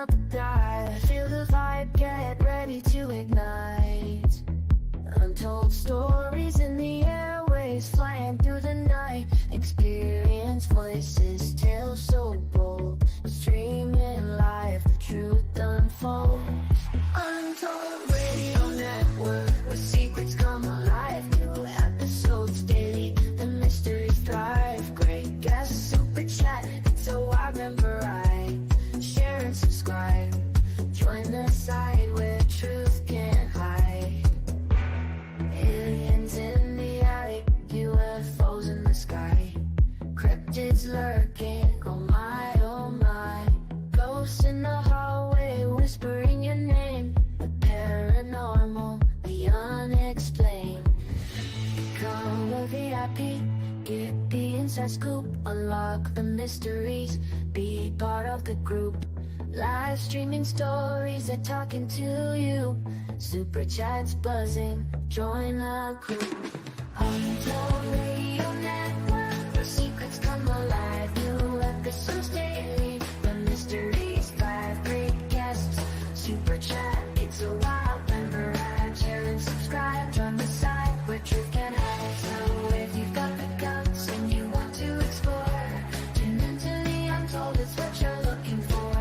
up die. Feel the vibe, get ready to ignite. Untold stories in the airways, flying through the night. Experience voices, tales so bold. Streaming live, the truth unfolds. Untold Radio Network, where secrets come alive. New episodes daily, the mysteries thrive. Great guests, super chat, so I remember I share and subscribe. Join the side where truth can't hide. Aliens in the attic, UFOs in the sky. Cryptids lurking, oh my, oh my. Ghosts in the hallway, whispering your name. The paranormal, the unexplained. Become a VIP, get the inside scoop. Unlock the mysteries, be part of the group. Live streaming stories, they're talking to you. Super chats buzzing, join the crew. Untold Radio Network, where secrets come alive. New episodes daily, the mysteries thrive. Great guests, super chat, it's a wild member. Share and subscribe, join the side where truth can hide. So if you've got the guts and you want to explore, tune into the Untold, it's what you're looking for.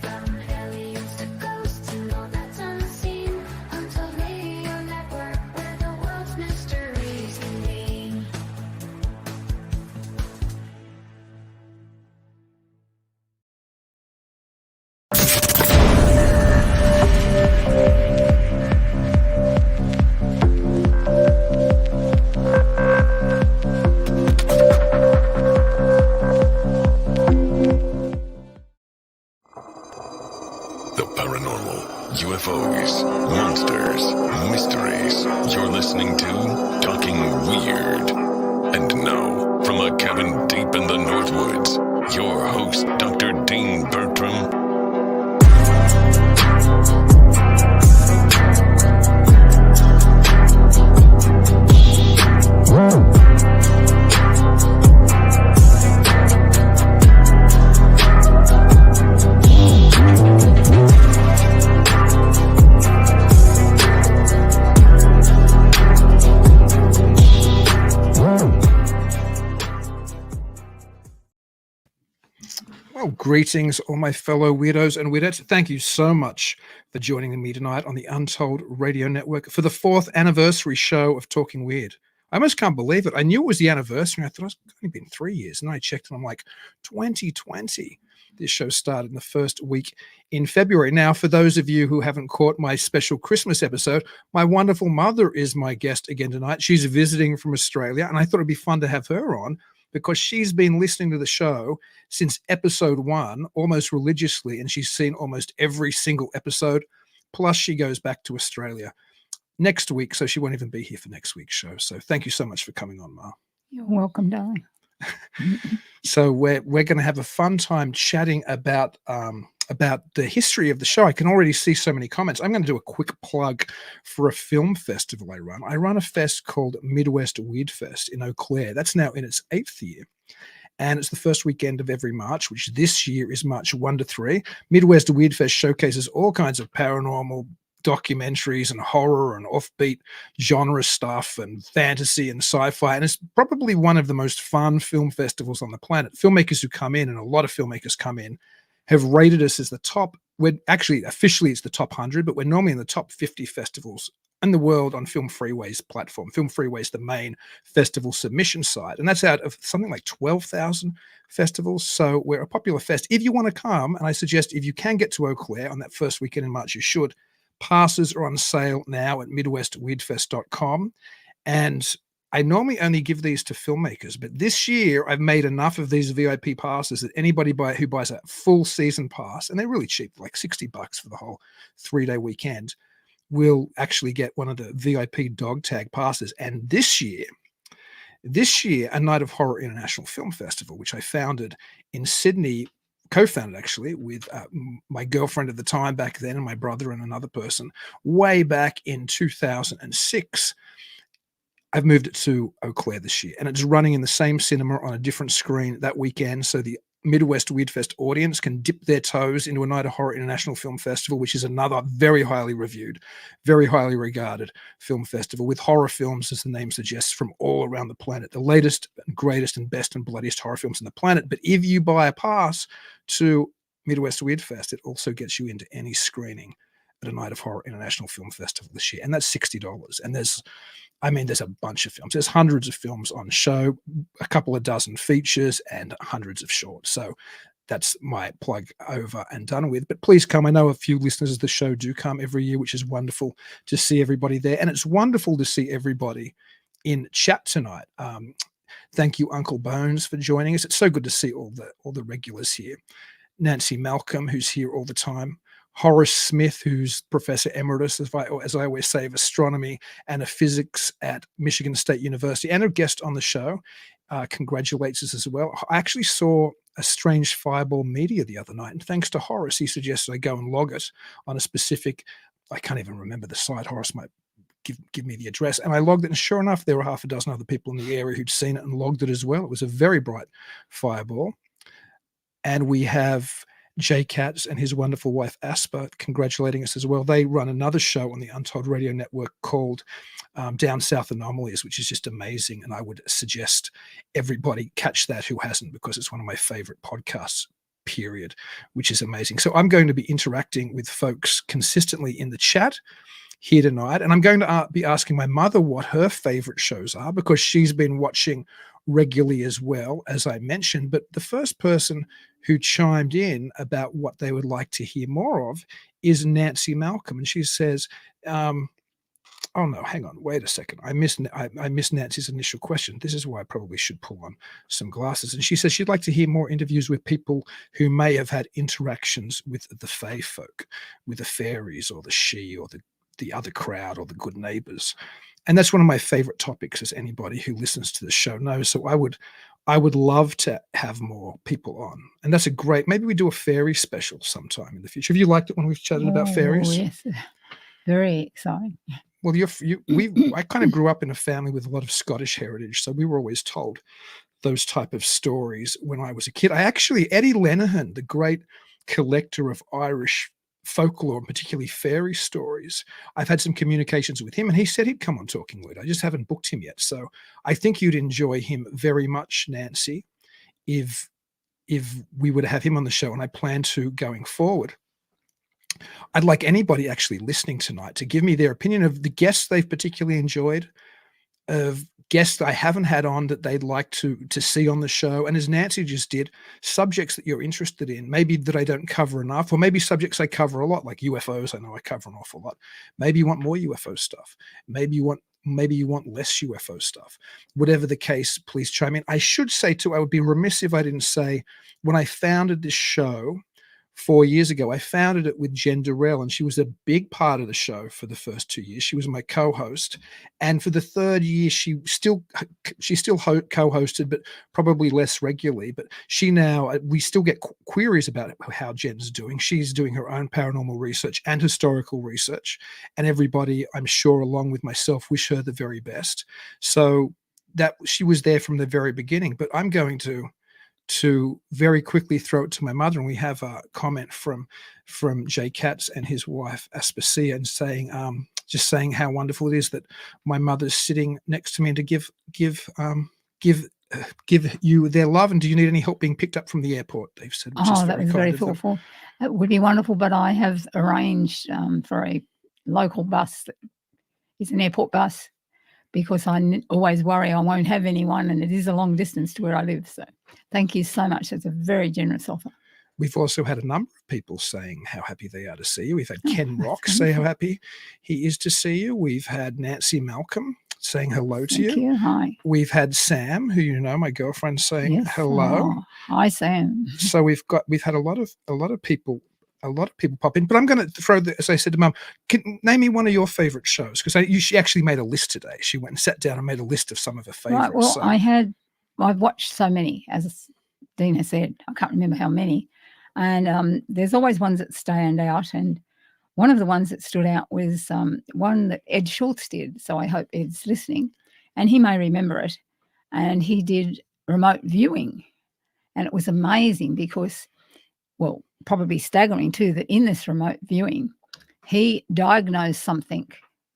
From aliens to ghosts and all that's unseen. Untold Radio Network, where the world's mysteries convene. The paranormal, UFOs, monsters, mysteries. You're listening to Talking Weird. And now, from a cabin deep in the Northwoods, your host, Dr. Dean Bertram. Well, greetings, all my fellow weirdos and weirdettes. Thank you so much for joining me tonight on the Untold Radio Network for the 4th anniversary show of Talking Weird. I almost can't believe it. I knew it was the anniversary. I thought it's only been 3 years. And I checked and I'm like, 2020. This show started in the first week in February. Now, for those of you who haven't caught my special Christmas episode, my wonderful mother is my guest again tonight. She's visiting from Australia, and I thought it'd be fun to have her on because she's been listening to the show since episode 1 almost religiously, and she's seen almost every single episode. Plus, she goes back to Australia next week, so she won't even be here for next week's show. So thank you so much for coming on, Ma. You're welcome, darling. So we're going to have a fun time chatting about the history of the show. I can already see so many comments. I'm going to do a quick plug for a film festival I run. I run a fest called Midwest Weird Fest in Eau Claire. That's now in its 8th year. And it's the first weekend of every March, which this year is March 1 to 3. Midwest Weird Fest showcases all kinds of paranormal documentaries and horror and offbeat genre stuff and fantasy and sci-fi. And it's probably one of the most fun film festivals on the planet. Filmmakers who come in, and a lot of filmmakers come in, have rated us as the top. We're actually, officially it's the top 100, but we're normally in the top 50 festivals in the world on Film Freeway's platform. Film Freeway is the main festival submission site, and that's out of something like 12,000 festivals. So we're a popular fest. If you want to come, and I suggest if you can get to Eau Claire on that first weekend in March, you should. Passes are on sale now at midwestweirdfest.com. And I normally only give these to filmmakers, but this year I've made enough of these VIP passes that anybody who buys a full season pass, and they're really cheap, like $60 for the whole 3-day weekend, will actually get one of the VIP dog tag passes. And this year, a Night of Horror International Film Festival, which I founded in Sydney, co-founded actually with my girlfriend at the time back then and my brother and another person way back in 2006. I've moved it to Eau Claire this year, and it's running in the same cinema on a different screen that weekend. So the Midwest Weird Fest audience can dip their toes into a Night of Horror International Film Festival, which is another very highly reviewed, very highly regarded film festival with horror films, as the name suggests, from all around the planet. The latest, and greatest, and best and bloodiest horror films on the planet. But if you buy a pass to Midwest Weird Fest, it also gets you into any screening at a Night of Horror International Film Festival this year. And that's $60. And there's a bunch of films. There's hundreds of films on show, a couple of dozen features, and hundreds of shorts. So that's my plug over and done with. But please come. I know a few listeners of the show do come every year, which is wonderful to see everybody there. And it's wonderful to see everybody in chat tonight. Thank you, Uncle Bones, for joining us. It's so good to see all the regulars here. Nancy Malcolm, who's here all the time. Horace Smith, who's Professor Emeritus, as I always say, of astronomy and of physics at Michigan State University, and a guest on the show, congratulates us as well. I actually saw a strange fireball meteor the other night, and thanks to Horace, he suggested I go and log it on a specific, I can't even remember the site. Horace might give me the address, and I logged it, and sure enough, there were half a dozen other people in the area who'd seen it and logged it as well. It was a very bright fireball. And we have Jay Katz and his wonderful wife Asper congratulating us as well. They run another show on the Untold Radio Network called Down South Anomalies, which is just amazing. And I would suggest everybody catch that who hasn't, because it's one of my favorite podcasts, period, which is amazing. So I'm going to be interacting with folks consistently in the chat here tonight. And I'm going to be asking my mother what her favorite shows are, because she's been watching regularly as well, as I mentioned. But the first person who chimed in about what they would like to hear more of is Nancy Malcolm. And she says, oh no, hang on, wait a second. I missed Nancy's initial question. This is why I probably should pull on some glasses. And she says she'd like to hear more interviews with people who may have had interactions with the fae folk, with the fairies or the she or the other crowd or the good neighbors. And that's one of my favorite topics, as anybody who listens to the show knows. So I would love to have more people on. And that's maybe we do a fairy special sometime in the future. Have you liked it when we've chatted about fairies? Yes, very exciting. Well, I kind of grew up in a family with a lot of Scottish heritage, so we were always told those type of stories when I was a kid. Eddie Lenihan, the great collector of Irish folklore, and particularly fairy stories, I've had some communications with him, and he said he'd come on Talking Weird. I just haven't booked him yet. So I think you'd enjoy him very much, Nancy, if we were to have him on the show, and I plan to going forward. I'd like anybody actually listening tonight to give me their opinion of the guests they've particularly enjoyed, of guests I haven't had on that they'd like to see on the show. And as Nancy just did, subjects that you're interested in, maybe that I don't cover enough, or maybe subjects I cover a lot, like UFOs. I know I cover an awful lot. Maybe you want more UFO stuff. Maybe you want less UFO stuff. Whatever the case, please chime in. I should say too, I would be remiss if I didn't say, when I founded this show 4 years ago, I founded it with Jen Durrell, and she was a big part of the show for the first 2 years. She was my co-host, and for the third year, she still co-hosted, but probably less regularly. But we still get queries about how Jen's doing. She's doing her own paranormal research and historical research, and everybody, I'm sure, along with myself, wish her the very best. So that she was there from the very beginning. But I'm going to very quickly throw it to my mother, and we have a comment from Jay Katz and his wife Aspasia, and saying how wonderful it is that my mother's sitting next to me, and to give you their love. And do you need any help being picked up from the airport? They've said. That was very thoughtful. It would be wonderful, but I have arranged for a local bus that is an airport bus, because I always worry I won't have anyone, and it is a long distance to where I live. So thank you so much. That's a very generous offer. We've also had a number of people saying how happy they are to see you. We've had Ken Rock say how happy he is to see you. We've had Nancy Malcolm saying hello to you. Thank you. Hi. We've had Sam, who my girlfriend, saying hello. Oh, hi, Sam. So we've had a lot of people pop in. But I'm going to throw, as I said to Mum, name me one of your favorite shows, because she actually made a list today. She went and sat down and made a list of some of her favorites. Right, well, I've watched so many, as Dean has said. I can't remember how many. And there's always ones that stand out. And one of the ones that stood out was one that Ed Schultz did. So I hope Ed's listening, and he may remember it. And he did remote viewing. And it was amazing because, well, probably staggering too, that in this remote viewing, he diagnosed something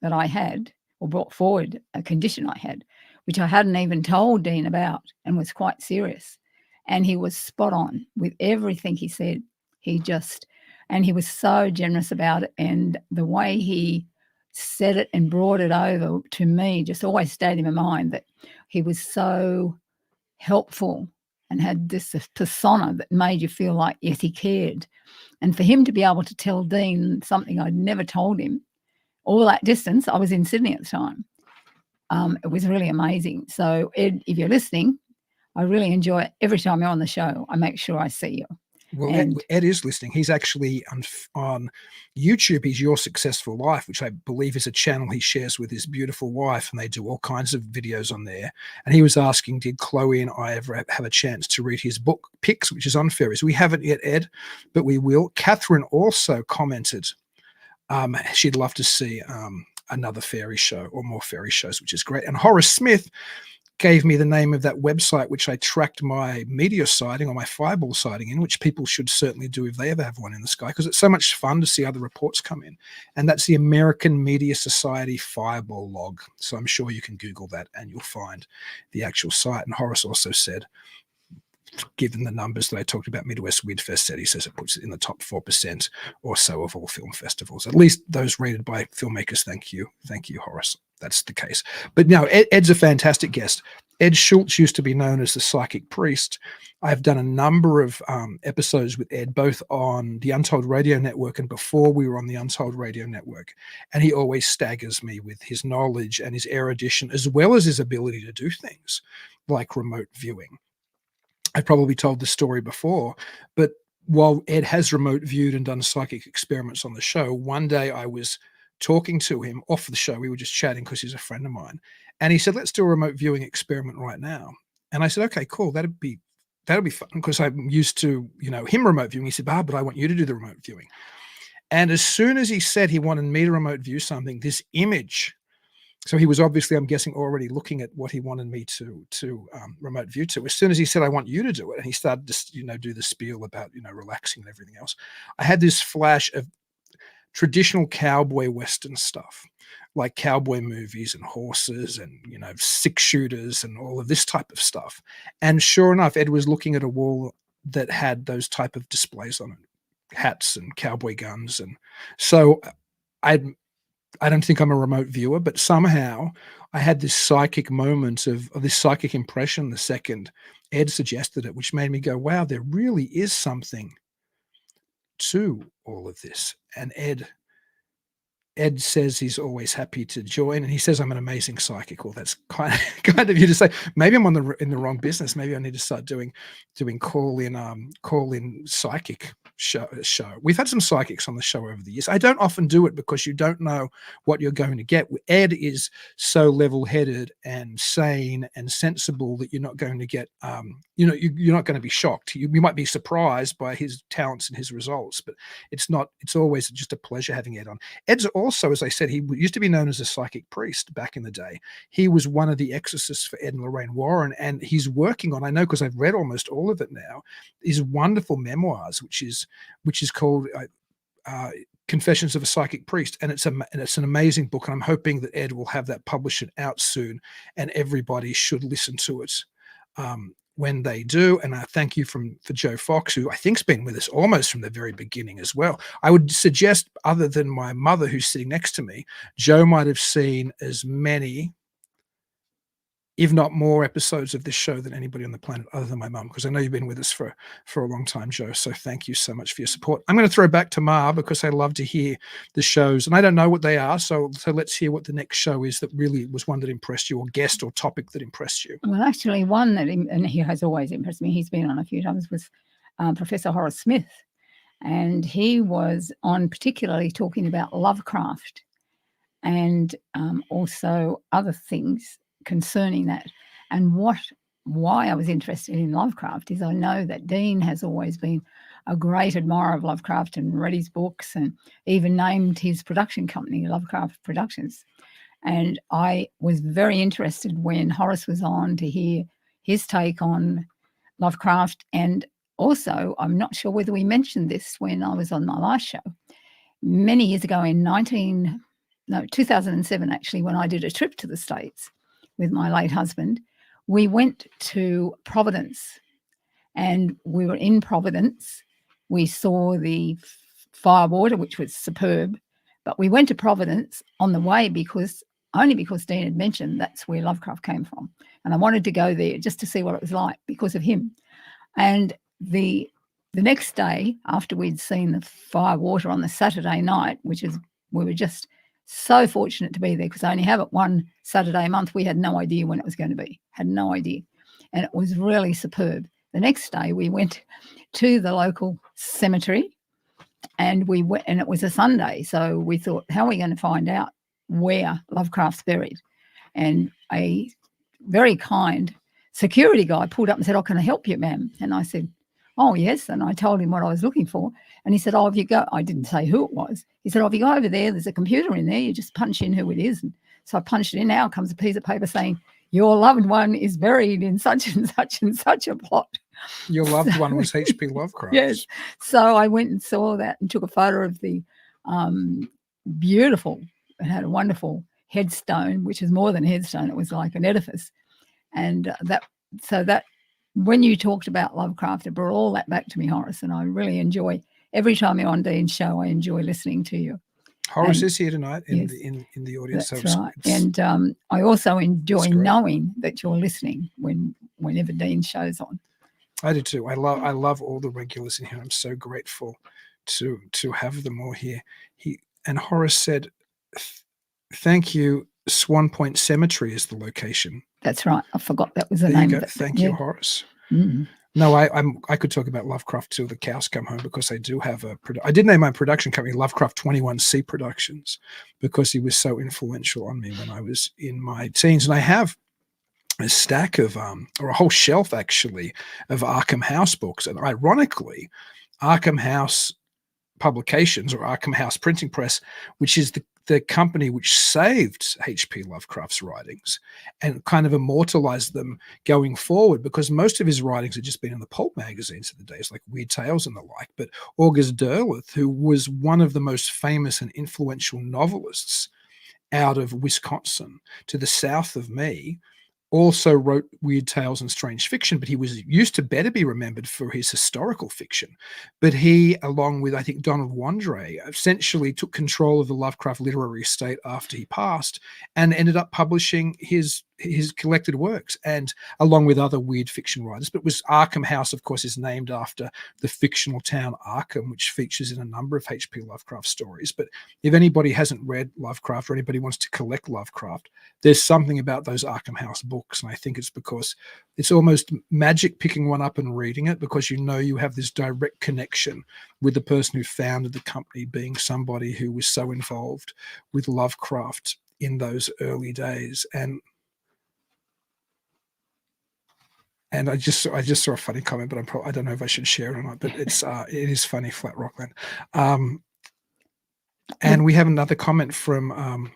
that I had, or brought forward a condition I had, which I hadn't even told Dean about, and was quite serious. And he was spot on with everything he said. And he was so generous about it. And the way he said it and brought it over to me just always stayed in my mind, that he was so helpful and had this persona that made you feel like, yes, he cared. And for him to be able to tell Dean something I'd never told him, all that distance, I was in Sydney at the time. It was really amazing. So, Ed, if you're listening, I really enjoy it. Every time you're on the show, I make sure I see you. Well, And- Ed is listening. He's actually on YouTube. He's Your Successful Life, which I believe is a channel he shares with his beautiful wife, and they do all kinds of videos on there. And he was asking, did Chloe and I ever have a chance to read his book, Picks, which is on fairies? We haven't yet, Ed, but we will. Catherine also commented she'd love to see another fairy show or more fairy shows, which is great. And Horace Smith gave me the name of that website, which I tracked my meteor sighting or my fireball sighting in, which people should certainly do if they ever have one in the sky, because it's so much fun to see other reports come in. And that's the American Meteor Society fireball log. So I'm sure you can Google that and you'll find the actual site. And Horace also said, given the numbers that I talked about, Midwest Weird Fest said, he says it puts it in the top 4% or so of all film festivals, at least those rated by filmmakers. Thank you, Horace. That's the case. But no, Ed's a fantastic guest. Ed Schultz used to be known as the Psychic Priest. I've done a number of episodes with Ed, both on the Untold Radio Network and before we were on the Untold Radio Network. And he always staggers me with his knowledge and his erudition, as well as his ability to do things like remote viewing. I've probably told the story before, but while Ed has remote viewed and done psychic experiments on the show, one day I was talking to him off the show. We were just chatting because he's a friend of mine. And he said, let's do a remote viewing experiment right now. And I said, okay, cool. That'll be fun, because I'm used to, him remote viewing. He said, but I want you to do the remote viewing. And as soon as he said he wanted me to remote view something, this image, so he was obviously, I'm guessing, already looking at what he wanted me to remote view to. As soon as he said, I want you to do it, and he started to, do the spiel about, relaxing and everything else, I had this flash of traditional cowboy Western stuff, like cowboy movies and horses and, 6-shooters and all of this type of stuff. And sure enough, Ed was looking at a wall that had those type of displays on it, hats and cowboy guns. And so I don't think I'm a remote viewer, but somehow I had this psychic moment of this psychic impression the second Ed suggested it, which made me go, wow, there really is something to all of this. And Ed says he's always happy to join, and he says I'm an amazing psychic. Well, that's kind of you to say. Maybe I'm in the wrong business. Maybe I need to start doing call in psychic show. We've had some psychics on the show over the years. I don't often do it because you don't know what you're going to get. Ed is so level-headed and sane and sensible that you're not going to get you're not going to be shocked. You might be surprised by his talents and his results, but it's always just a pleasure having Ed on. Ed's also, as I said, he used to be known as a psychic priest back in the day. He was one of the exorcists for Ed and Lorraine Warren, and he's working on, I know because I've read almost all of it now, these wonderful memoirs, which is called Confessions of a Psychic Priest, and it's an amazing book, and I'm hoping that Ed will have that published and out soon, and everybody should listen to it when they do. And I thank you for Joe Fox, who I think's been with us almost from the very beginning as well. I would suggest, other than my mother who's sitting next to me, Joe might have seen as many, if not more, episodes of this show than anybody on the planet other than my mum, because I know you've been with us for a long time, Joe. So thank you so much for your support. I'm going to throw back to Ma, because I love to hear the shows, and I don't know what they are. So let's hear what the next show is that really was one that impressed you, or guest or topic that impressed you. Well, actually, one that, and he has always impressed me, he's been on a few times, was Professor Horace Smith. And he was on particularly talking about Lovecraft and also other things concerning that. And why I was interested in Lovecraft is I know that Dean has always been a great admirer of Lovecraft and read his books, and even named his production company Lovecraft Productions. And I was very interested when Horace was on to hear his take on Lovecraft. And also, I'm not sure whether we mentioned this when I was on my last show, many years ago in 2007, actually, when I did a trip to the States with my late husband, we went to Providence, and we were in Providence. We saw the firewater, which was superb, but we went to Providence on the way only because Dean had mentioned that's where Lovecraft came from. And I wanted to go there just to see what it was like because of him. And the next day, after we'd seen the firewater on the Saturday night, we were just so fortunate to be there because I only have it one Saturday a month. We had no idea when it was going to be, had no idea. And it was really superb. The next day we went to the local cemetery and it was a Sunday. So we thought, how are we going to find out where Lovecraft's buried? And a very kind security guy pulled up and said, "Oh, can I help you, ma'am?" And I said, "Oh, yes." And I told him what I was looking for. And he said, "Oh, if you go," I didn't say who it was. He said, "Oh, if you go over there, there's a computer in there. You just punch in who it is." And so I punched it in. Now comes a piece of paper saying, "Your loved one is buried in such and such and such a plot." Your loved one was H.P. Lovecraft. Yes. So I went and saw that and took a photo of the beautiful, it had a wonderful headstone, which is more than a headstone. It was like an edifice. And that when you talked about Lovecraft, it brought all that back to me, Horace, and I really enjoy every time you're on Dean's show. I enjoy listening to you. Horace is here tonight in Yes, the audience. That's right. And I also enjoy knowing that you're listening whenever Dean show's on. I do too. I love all the regulars in here. I'm so grateful to have them all here. And Horace said, "Thank you. Swan Point Cemetery is the location." That's right. I forgot that was the There name you of go. it. Thank you, Horace. Mm. No, I could talk about Lovecraft till the cows come home because I do have I did name my production company Lovecraft 21C Productions because he was so influential on me when I was in my teens. And I have a stack of or a whole shelf actually of Arkham House books. And ironically, Arkham House Publications or Arkham House Printing Press, which is the company which saved H.P. Lovecraft's writings and kind of immortalized them going forward, because most of his writings had just been in the pulp magazines of the days, like Weird Tales and the like. But August Derleth, who was one of the most famous and influential novelists out of Wisconsin to the south of me, also wrote Weird Tales and Strange Fiction, but he was used to better be remembered for his historical fiction. But he, along with, I think, Donald Wandre, essentially took control of the Lovecraft literary estate after he passed and ended up publishing his collected works, and along with other weird fiction writers. But was Arkham House, of course, is named after the fictional town Arkham, which features in a number of H.P. Lovecraft stories. But if anybody hasn't read Lovecraft or anybody wants to collect Lovecraft, there's something about those Arkham House books. And I think it's because it's almost magic picking one up and reading it, because you know you have this direct connection with the person who founded the company, being somebody who was so involved with Lovecraft in those early days. And I just saw a funny comment, but I don't know if I should share it or not. But it is funny, Flat Rockland. And we have another comment from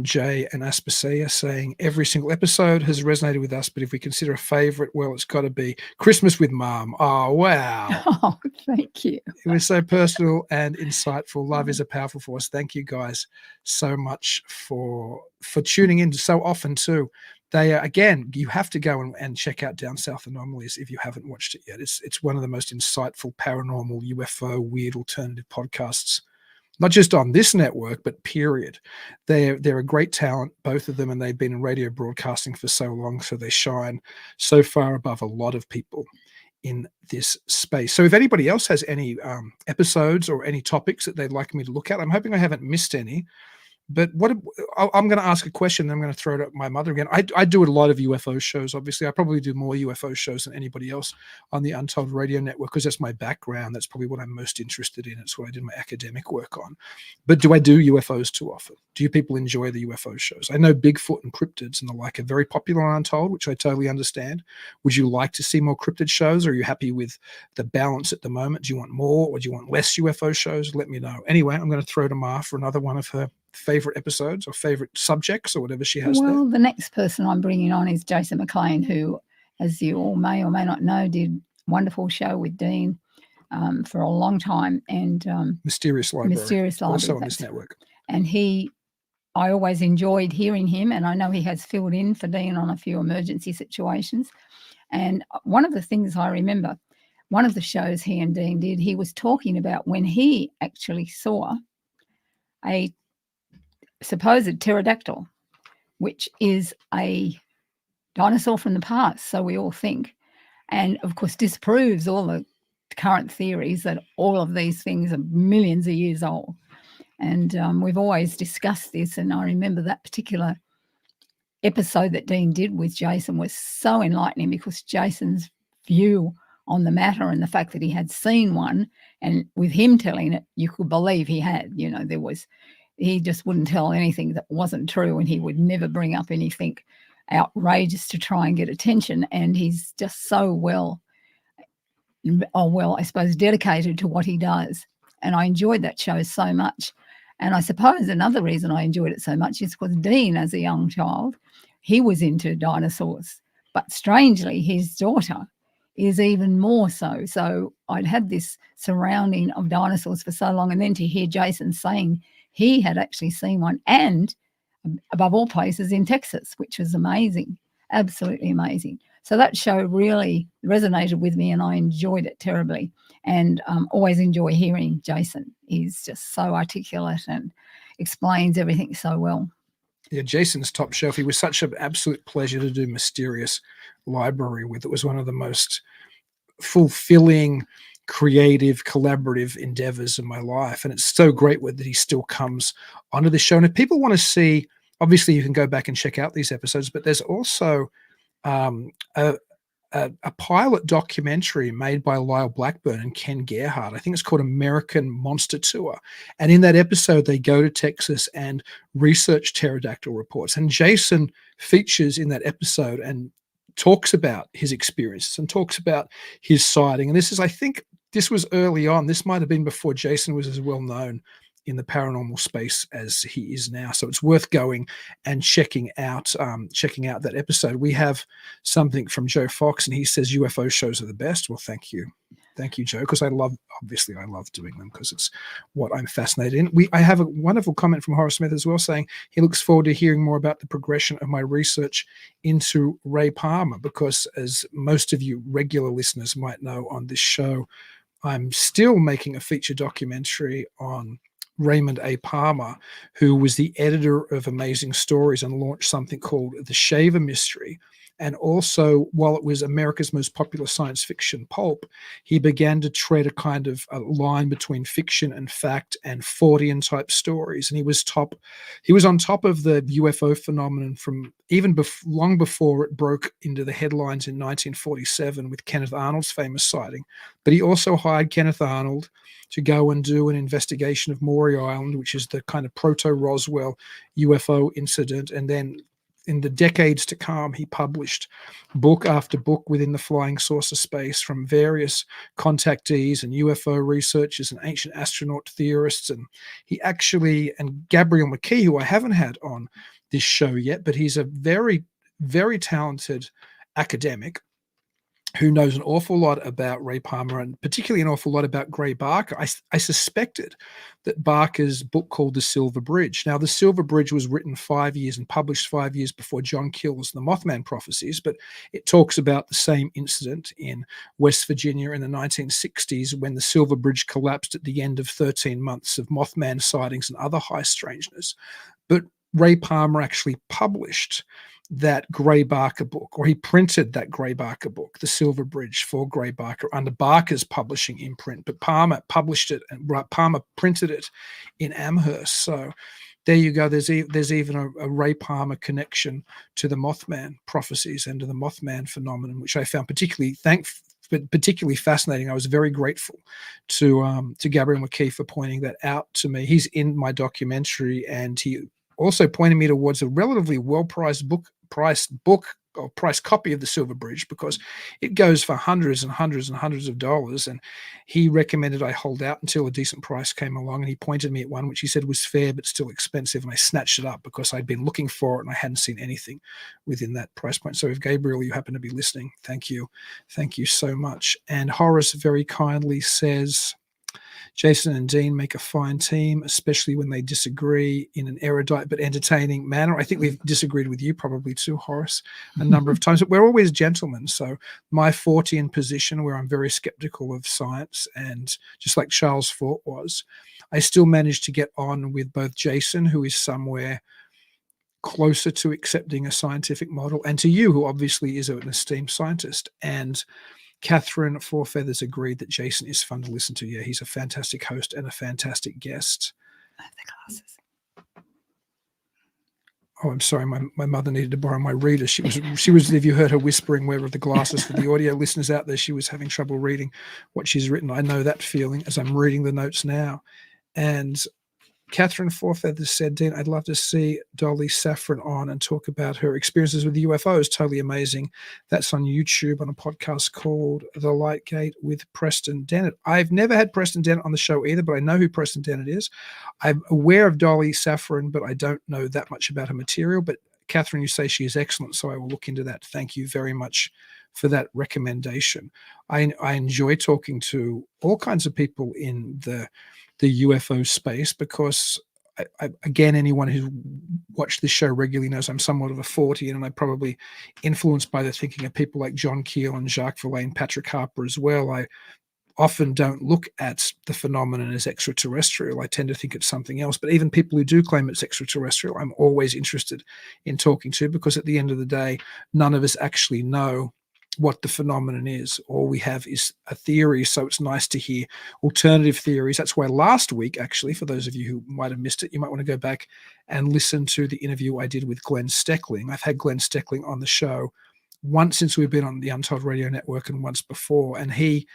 Jay and Aspasea saying, "Every single episode has resonated with us, but if we consider a favorite, well, it's got to be Christmas with Mom." Oh, wow. Oh, thank you. It was so personal and insightful. Love is a powerful force. Thank you guys so much for tuning in so often too. They are, again, you have to go and check out Down South Anomalies if you haven't watched it yet. It's one of the most insightful paranormal, UFO, weird alternative podcasts, not just on this network, but period. They're a great talent, both of them, and they've been in radio broadcasting for so long, so they shine so far above a lot of people in this space. So if anybody else has any episodes or any topics that they'd like me to look at, I'm hoping I haven't missed any. But I'm going to ask a question, then I'm going to throw it at my mother again. I do a lot of UFO shows, obviously. I probably do more UFO shows than anybody else on the Untold radio network, because that's my background. That's probably what I'm most interested in. It's what I did my academic work on. But do I do UFOs too often? Do you people enjoy the UFO shows? I know Bigfoot and cryptids and the like are very popular on Untold, which I totally understand. Would you like to see more cryptid shows? Or are you happy with the balance at the moment? Do you want more or do you want less UFO shows? Let me know. Anyway, I'm going to throw to Ma for another one of her favorite episodes or favorite subjects or whatever she has there. Well, the next person I'm bringing on is Jason McLean, who as you all may or may not know, did a wonderful show with Dean for a long time, and Mysterious Library. Mysterious Library, Also on this network. And I always enjoyed hearing him, and I know he has filled in for Dean on a few emergency situations. And one of the things I remember, one of the shows he and Dean did, he was talking about when he actually saw a supposed pterodactyl, which is a dinosaur from the past, so we all think, and of course disproves all the current theories that all of these things are millions of years old. And we've always discussed this, and I remember that particular episode that Dean did with Jason was so enlightening, because Jason's view on the matter and the fact that he had seen one, and with him telling it, you could believe he had, he just wouldn't tell anything that wasn't true, and he would never bring up anything outrageous to try and get attention. And he's just so I suppose dedicated to what he does. And I enjoyed that show so much. And I suppose another reason I enjoyed it so much is because Dean, as a young child, he was into dinosaurs. But strangely, his daughter is even more so. So I'd had this surrounding of dinosaurs for so long, and then to hear Jason saying he had actually seen one, and above all places in Texas, which was amazing, absolutely amazing. So that show really resonated with me, and I enjoyed it terribly. And always enjoy hearing Jason. He's just so articulate and explains everything so well. Yeah, Jason's top shelf. He was such an absolute pleasure to do Mysterious Library with. It was one of the most fulfilling, creative, collaborative endeavors of my life. And it's so great that he still comes onto the show. And if people want to see, obviously you can go back and check out these episodes, but there's also a pilot documentary made by Lyle Blackburn and Ken Gerhardt. I think it's called American Monster Tour. And in that episode, they go to Texas and research pterodactyl reports. And Jason features in that episode and talks about his experiences and talks about his sighting. And I think this was early on. This might have been before Jason was as well known in the paranormal space as he is now. So it's worth going and checking out that episode. We have something from Joe Fox, and he says UFO shows are the best. Well, thank you, Joe, because I love doing them because it's what I'm fascinated in. I have a wonderful comment from Horace Smith as well, saying he looks forward to hearing more about the progression of my research into Ray Palmer, because as most of you regular listeners might know on this show, I'm still making a feature documentary on Raymond A. Palmer, who was the editor of Amazing Stories and launched something called The Shaver Mystery. And also, while it was America's most popular science fiction pulp, he began to tread a kind of a line between fiction and fact and Fortean type stories. And he was on top of the UFO phenomenon from even long before it broke into the headlines in 1947 with Kenneth Arnold's famous sighting. But he also hired Kenneth Arnold to go and do an investigation of Maury Island, which is the kind of proto-Roswell UFO incident. And then in the decades to come, he published book after book within the flying saucer space from various contactees and UFO researchers and ancient astronaut theorists. And Gabriel McKee, who I haven't had on this show yet, but he's a very, very talented academic who knows an awful lot about Ray Palmer and particularly an awful lot about Gray Barker. I suspected that Barker's book called The Silver Bridge. Now, The Silver Bridge was written 5 years and published 5 years before John Kill's The Mothman Prophecies, but it talks about the same incident in West Virginia in the 1960s when the Silver Bridge collapsed at the end of 13 months of Mothman sightings and other high strangeness. But Ray Palmer actually published that Gray Barker book, or he printed that Gray Barker book, The Silver Bridge, for Gray Barker under Barker's publishing imprint, but Palmer published it and Palmer printed it in Amherst. So there you go. There's even a Ray Palmer connection to the Mothman prophecies and to the Mothman phenomenon, which I found particularly fascinating. I was very grateful to Gabriel McKee for pointing that out to me. He's in my documentary, and he also pointed me towards a relatively well-priced book or price copy of the Silver Bridge, because it goes for hundreds and hundreds and hundreds of dollars. And he recommended I hold out until a decent price came along, and he pointed me at one which he said was fair but still expensive, and I snatched it up because I'd been looking for it and I hadn't seen anything within that price point. So if Gabriel, you happen to be listening, thank you so much. And Horace very kindly says, Jason and Dean make a fine team, especially when they disagree in an erudite but entertaining manner. I think we've disagreed with you probably too, Horace, a number of times, but we're always gentlemen. So my Fortean position, where I'm very skeptical of science, and just like Charles Fort was, I still managed to get on with both Jason, who is somewhere closer to accepting a scientific model, and to you, who obviously is an esteemed scientist. And Catherine Four Feathers agreed that Jason is fun to listen to. Yeah, he's a fantastic host and a fantastic guest. I have the glasses. Oh, I'm sorry. My mother needed to borrow my reader. She was, if you heard her whispering where are the glasses for the audio listeners out there, she was having trouble reading what she's written. I know that feeling as I'm reading the notes now. And Catherine Four Feathers said, Dean, I'd love to see Dolly Saffron on and talk about her experiences with UFOs. Totally amazing. That's on YouTube on a podcast called The Light Gate with Preston Dennett. I've never had Preston Dennett on the show either, but I know who Preston Dennett is. I'm aware of Dolly Saffron, but I don't know that much about her material. But Catherine, you say she is excellent, so I will look into that. Thank you very much for that recommendation. I enjoy talking to all kinds of people in the UFO space, because again, anyone who watched this show regularly knows I'm somewhat of a Fortean, and I'm probably influenced by the thinking of people like John Keel and Jacques Vallée and Patrick Harper as well. I often don't look at the phenomenon as extraterrestrial. I tend to think it's something else. But even people who do claim it's extraterrestrial, I'm always interested in talking to, because at the end of the day, none of us actually know what the phenomenon is. All we have is a theory, so it's nice to hear alternative theories. That's why last week, actually, for those of you who might have missed it, you might want to go back and listen to the interview I did with Glenn Steckling. I've had Glenn Steckling on the show once since we've been on the Untold Radio Network and once before, and he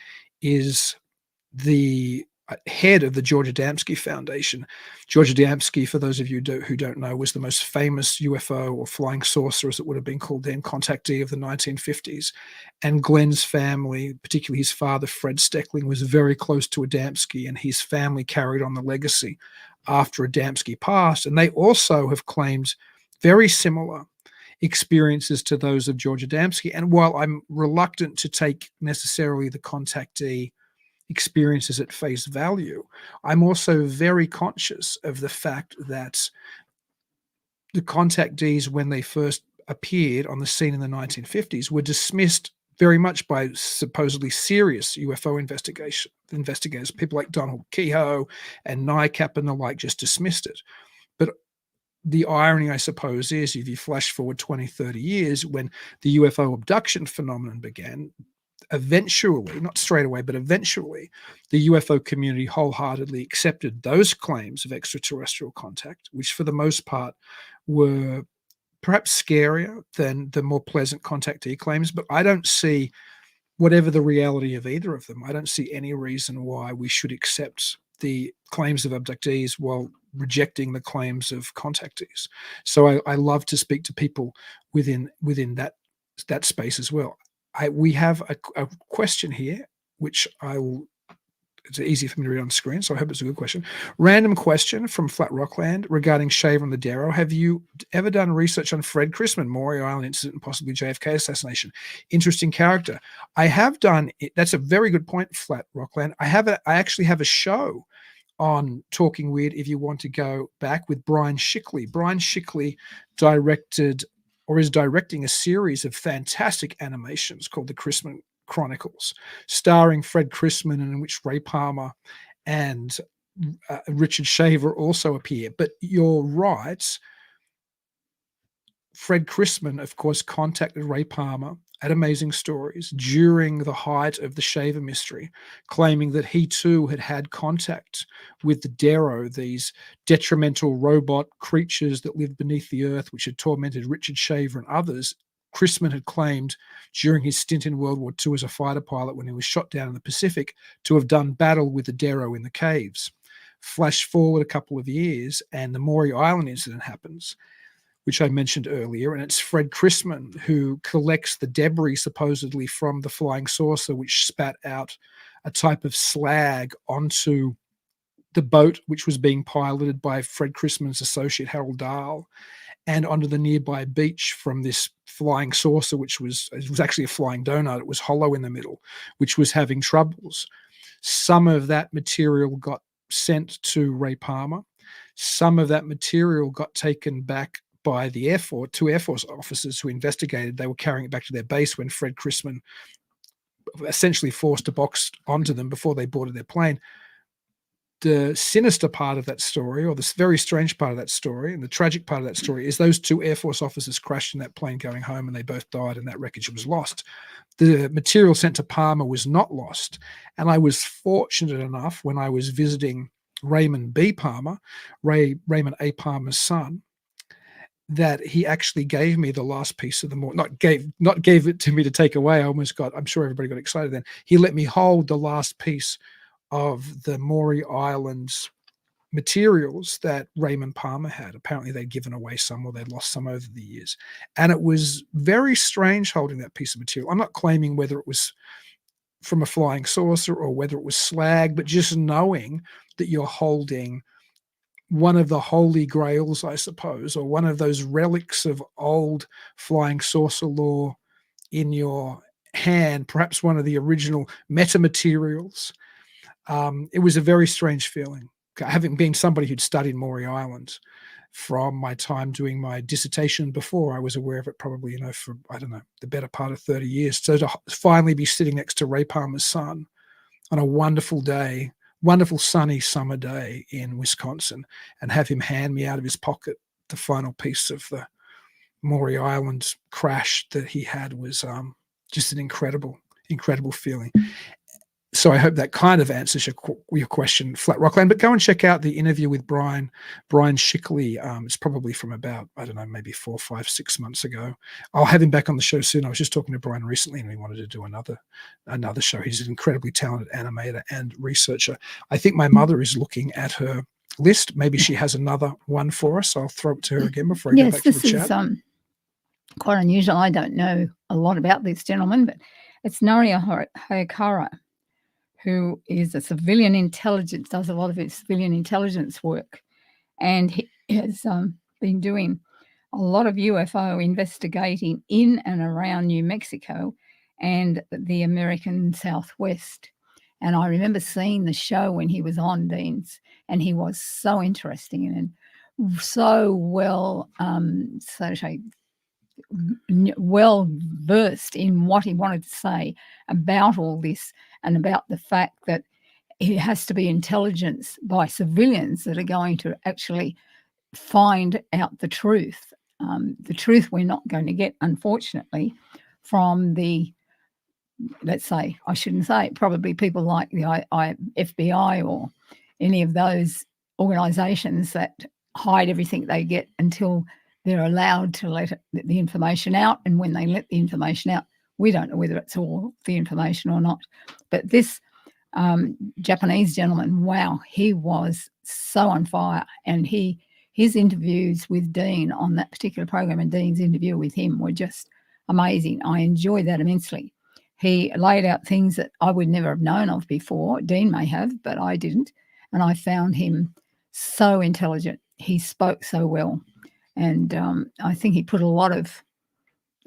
is the head of the George Adamski Foundation. George Adamski, for those of you who don't know, was the most famous UFO or flying saucer, as it would have been called then, contactee of the 1950s. And Glenn's family, particularly his father, Fred Steckling, was very close to Adamski, and his family carried on the legacy after Adamski passed. And they also have claimed very similar experiences to those of George Adamski. And while I'm reluctant to take necessarily the contactee experiences at face value, I'm also very conscious of the fact that the contactees, when they first appeared on the scene in the 1950s, were dismissed very much by supposedly serious UFO investigators. People like Donald Kehoe and NICAP and the like just dismissed it. But the irony, I suppose, is if you flash forward 20, 30 years, when the UFO abduction phenomenon began, eventually, not straight away, but eventually, the UFO community wholeheartedly accepted those claims of extraterrestrial contact, which for the most part were perhaps scarier than the more pleasant contactee claims. But I don't see, whatever the reality of either of them, I don't see any reason why we should accept the claims of abductees while rejecting the claims of contactees. So I love to speak to people within that space as well. We have a question here, which it's easy for me to read on screen, so I hope it's a good question. Random question from Flat Rockland regarding Shaver on the Darrow. Have you ever done research on Fred Chrisman, Maury Island incident, and possibly JFK assassination? Interesting character. I have done it. That's a very good point, Flat Rockland. I actually have a show on Talking Weird, if you want to go back, with Brian Shickley. Brian Shickley directed, or is directing, a series of fantastic animations called the Chrisman Chronicles, starring Fred Chrisman, and in which Ray Palmer and Richard Shaver also appear. But you're right. Fred Chrisman, of course, contacted Ray Palmer at Amazing Stories during the height of the Shaver mystery, claiming that he too had had contact with the Darrow, these detrimental robot creatures that lived beneath the earth, which had tormented Richard Shaver and others. Chrisman had claimed during his stint in World War II as a fighter pilot, when he was shot down in the Pacific, to have done battle with the Darrow in the caves. Flash forward a couple of years, and the Maury Island incident happens. which I mentioned earlier, and it's Fred Chrisman who collects the debris supposedly from the flying saucer, which spat out a type of slag onto the boat, which was being piloted by Fred Chrisman's associate Harold Dahl, and onto the nearby beach from this flying saucer, which was actually a flying donut. It was hollow in the middle, which was having troubles. Some of that material got sent to Ray Palmer. Some of that material got taken back by the Air Force, 2 Air Force officers who investigated. They were carrying it back to their base when Fred Chrisman essentially forced a box onto them before they boarded their plane. The sinister part of that story, or this very strange part of that story, and the tragic part of that story, is those 2 Air Force officers crashed in that plane going home, and they both died, and that wreckage was lost. The material sent to Palmer was not lost, and I was fortunate enough when I was visiting Raymond B. Palmer, Raymond A. Palmer's son, that he actually gave me the last piece of the not gave it to me to take away. I'm sure everybody got excited then. He let me hold the last piece of the Maury Islands materials that Raymond Palmer had. Apparently they'd given away some, or they'd lost some over the years. And it was very strange holding that piece of material. I'm not claiming whether it was from a flying saucer or whether it was slag, but just knowing that you're holding one of the holy grails, I suppose, or one of those relics of old flying saucer lore in your hand, perhaps one of the original metamaterials. It was a very strange feeling. Having been somebody who'd studied Maury Islands from my time doing my dissertation before, I was aware of it probably, for, I don't know, the better part of 30 years. So to finally be sitting next to Ray Palmer's son on a wonderful day, wonderful sunny summer day in Wisconsin, and have him hand me out of his pocket the final piece of the Maury Islands crash that he had was just an incredible feeling. So I hope that kind of answers your question, Flat Rockland. But go and check out the interview with Brian Shickley. It's probably from about, I don't know, maybe 4, 5, 6 months ago. I'll have him back on the show soon. I was just talking to Brian recently, and we wanted to do another show. He's an incredibly talented animator and researcher. I think my mother is looking at her list. Maybe she has another one for us. I'll throw it to her again before I go back to the chat. Yes, this is quite unusual. I don't know a lot about this gentleman, but it's Noria Hayakawa, who is a civilian intelligence, does a lot of his civilian intelligence work. And he has been doing a lot of UFO investigating in and around New Mexico and the American Southwest. And I remember seeing the show when he was on Dean's, and he was so interesting and so well, well versed in what he wanted to say about all this, and about the fact that it has to be intelligence by civilians that are going to actually find out the truth. The truth we're not going to get, unfortunately, from the, let's say, I shouldn't say it, probably people like the FBI or any of those organisations that hide everything they get until they're allowed to let the information out. And when they let the information out, we don't know whether it's all the information or not. But this Japanese gentleman, wow, he was so on fire. And his interviews with Dean on that particular program, and Dean's interview with him, were just amazing. I enjoyed that immensely. He laid out things that I would never have known of before. Dean may have, but I didn't. And I found him so intelligent. He spoke so well. And I think he put a lot of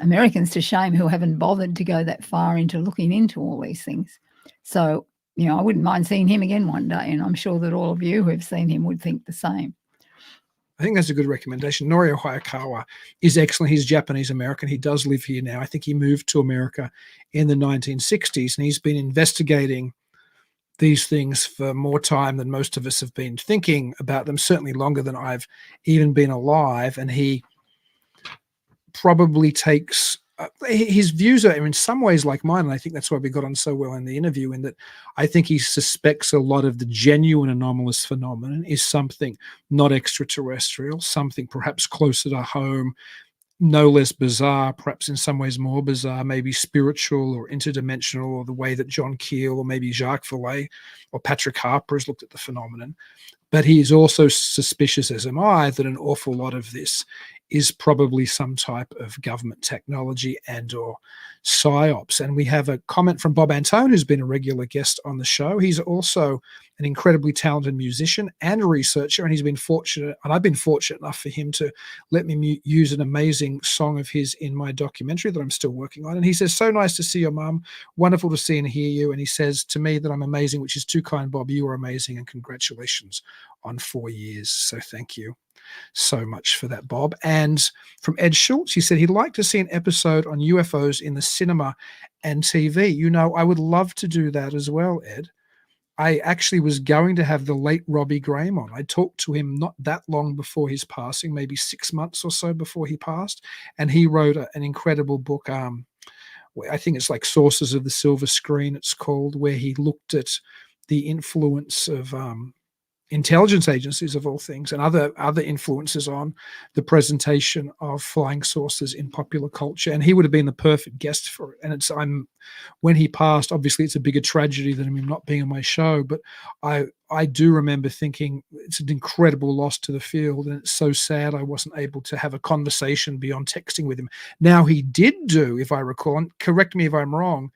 Americans to shame who haven't bothered to go that far into looking into all these things. So, I wouldn't mind seeing him again one day, and I'm sure that all of you who have seen him would think the same. I think that's a good recommendation. Norio Hayakawa is excellent. He's Japanese-American. He does live here now. I think he moved to America in the 1960s, and he's been investigating these things for more time than most of us have been thinking about them, certainly longer than I've even been alive. And he probably takes his views are in some ways like mine, and I think that's why we got on so well in the interview, in that I think he suspects a lot of the genuine anomalous phenomenon is something not extraterrestrial, something perhaps closer to home, no less bizarre, perhaps in some ways more bizarre, maybe spiritual or interdimensional, or the way that John Keel or maybe Jacques Vallée or Patrick Harper has looked at the phenomenon. But he is also suspicious, as am I, that an awful lot of this is probably some type of government technology and or psyops. And we have a comment from Bob Antone, who's been a regular guest on the show. He's also an incredibly talented musician and a researcher, and he's been fortunate, and I've been fortunate enough for him to let me use an amazing song of his in my documentary that I'm still working on. And he says, so nice to see your mum, wonderful to see and hear you. And he says to me that I'm amazing, which is too kind, Bob. You are amazing, and congratulations on 4 years. So thank you so much for that, Bob. And from Ed Schultz, he said he'd like to see an episode on UFOs in the cinema and TV. You know, I would love to do that as well, Ed. I actually was going to have the late Robbie Graham on. I talked to him not that long before his passing, maybe 6 months or so before he passed, and he wrote an incredible book. I think it's like Sources of the Silver Screen, it's called, where he looked at the influence of intelligence agencies, of all things, and other influences on the presentation of flying saucers in popular culture. And he would have been the perfect guest for it. And when he passed, obviously it's a bigger tragedy than him not being on my show, but I do remember thinking it's an incredible loss to the field, and it's so sad I wasn't able to have a conversation beyond texting with him. Now, he did do, if I recall, and correct me if I'm wrong,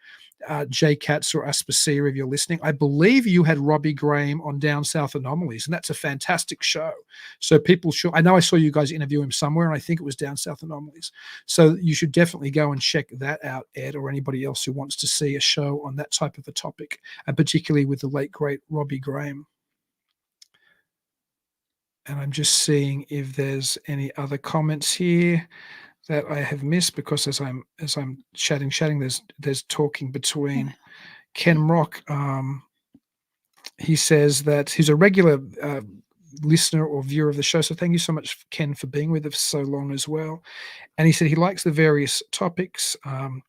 Jay Katz or Aspasia, if you're listening, I believe you had Robbie Graham on Down South Anomalies, and that's a fantastic show. So people should, I know I saw you guys interview him somewhere, and I think it was Down South Anomalies. So you should definitely go and check that out, Ed, or anybody else who wants to see a show on that type of a topic, and particularly with the late, great Robbie Graham. And I'm just seeing if there's any other comments here that I have missed, because as I'm chatting, there's talking between Ken Rock. He says that he's a regular listener or viewer of the show. So thank you so much, Ken, for being with us so long as well. And he said he likes the various topics. And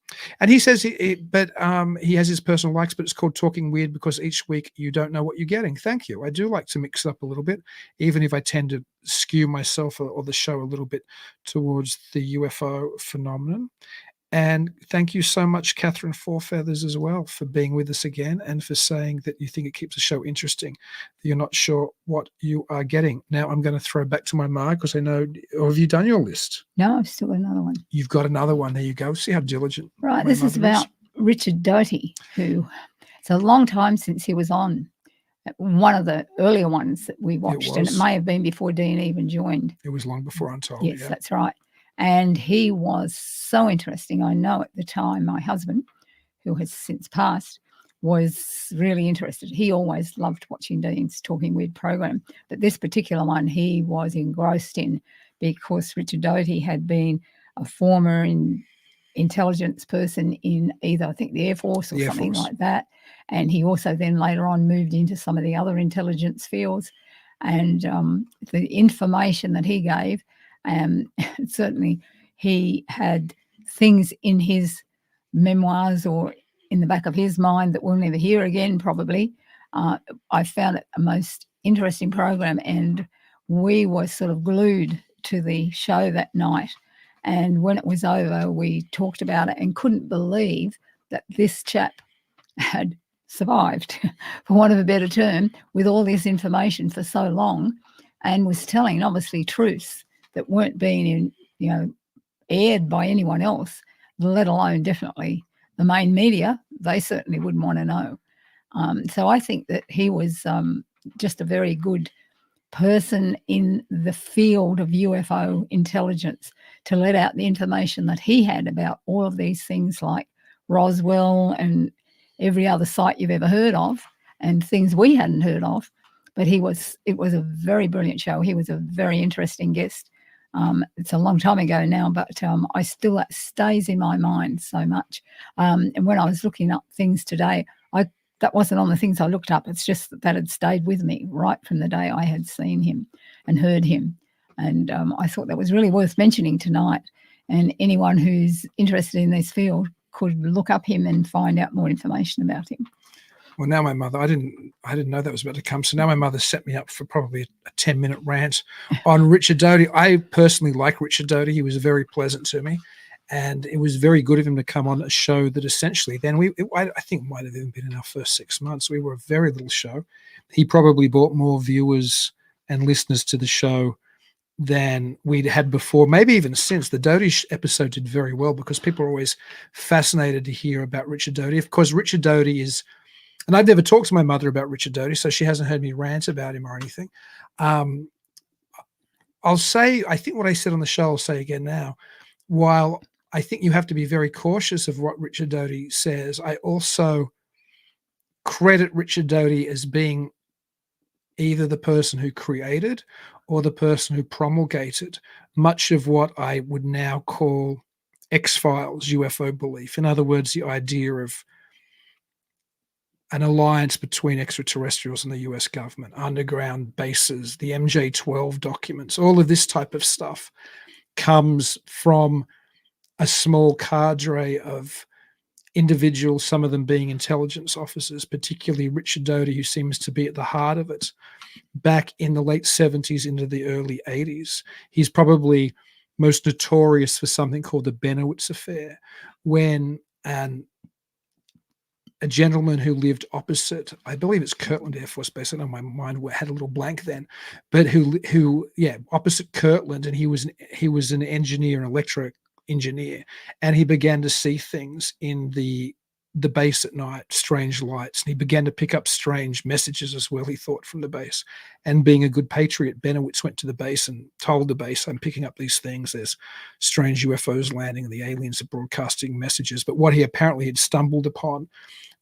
he says he has his personal likes, but it's called Talking Weird because each week you don't know what you're getting. Thank you. I do like to mix it up a little bit, even if I tend to skew myself or the show a little bit towards the UFO phenomenon. And thank you so much, Catherine Fourfeathers, as well, for being with us again and for saying that you think it keeps the show interesting. You're not sure what you are getting. Now I'm going to throw back to my mark because I know, or have you done your list? No, I've still got another one. You've got another one. There you go. See how diligent. Right. This is about Richard Doty, who it's a long time since he was on one of the earlier ones that we watched, and it may have been before Dean even joined. It was long before Untold. Yes, yeah. That's right. And he was so interesting. I know at the time my husband, who has since passed, was really interested. He always loved watching Dean's Talking Weird program. But this particular one he was engrossed in because Richard Doty had been a former intelligence person in either, I think, the Air Force or something like that. And he also then later on moved into some of the other intelligence fields. And the information that he gave, certainly he had things in his memoirs or in the back of his mind that we'll never hear again, probably. I found it a most interesting program, and we were sort of glued to the show that night. And when it was over, we talked about it and couldn't believe that this chap had survived, for want of a better term, with all this information for so long, and was telling obviously truths that weren't being aired by anyone else, let alone definitely the main media. They certainly wouldn't want to know. So I think that he was just a very good person in the field of UFO intelligence to let out the information that he had about all of these things like Roswell and every other site you've ever heard of and things we hadn't heard of. But it was a very brilliant show. He was a very interesting guest. It's a long time ago now, but that stays in my mind so much. And when I was looking up things today, that wasn't on the things I looked up. It's just that had stayed with me right from the day I had seen him and heard him. And I thought that was really worth mentioning tonight. And anyone who's interested in this field could look up him and find out more information about him. Well, now my mother, I didn't know that was about to come. So now my mother set me up for probably a 10-minute rant on Richard Doty. I personally like Richard Doty. He was very pleasant to me. And it was very good of him to come on a show that essentially then I think might have even been in our first 6 months. We were a very little show. He probably brought more viewers and listeners to the show than we'd had before, maybe even since. The Doty episode did very well because people are always fascinated to hear about Richard Doty. Of course, Richard Doty is, and I've never talked to my mother about Richard Doty, so she hasn't heard me rant about him or anything. I'll say, I think what I said on the show, I'll say again now. While I think you have to be very cautious of what Richard Doty says, I also credit Richard Doty as being either the person who created or the person who promulgated much of what I would now call X-Files UFO belief. In other words, the idea of an alliance between extraterrestrials and the US government, underground bases, the MJ-12 documents, all of this type of stuff comes from a small cadre of individuals, some of them being intelligence officers, particularly Richard Doty, who seems to be at the heart of it, back in the late 70s into the early 80s. He's probably most notorious for something called the Benowitz Affair, when a gentleman who lived opposite, I believe it's Kirtland Air Force Base. I know my mind had a little blank then, but opposite Kirtland, and he was an engineer, an electric engineer, and he began to see things in the base at night, strange lights, and he began to pick up strange messages as well, he thought, from the base. And being a good patriot, Benowitz went to the base and told the base, I'm picking up these things, there's strange UFOs landing and the aliens are broadcasting messages. But what he apparently had stumbled upon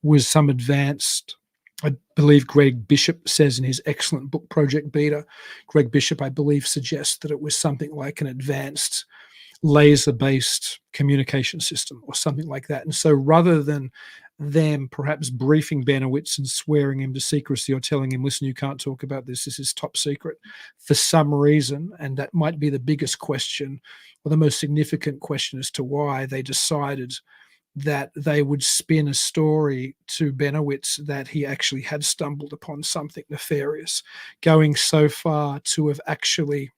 was some advanced, I believe Greg Bishop says in his excellent book, Project Beta, Greg Bishop, I believe, suggests that it was something like an advanced laser-based communication system or something like that. And so rather than them perhaps briefing Benowitz and swearing him to secrecy or telling him, listen, you can't talk about this is top secret, for some reason, and that might be the biggest question or the most significant question as to why they decided that they would spin a story to Benowitz that he actually had stumbled upon something nefarious, going so far to have actually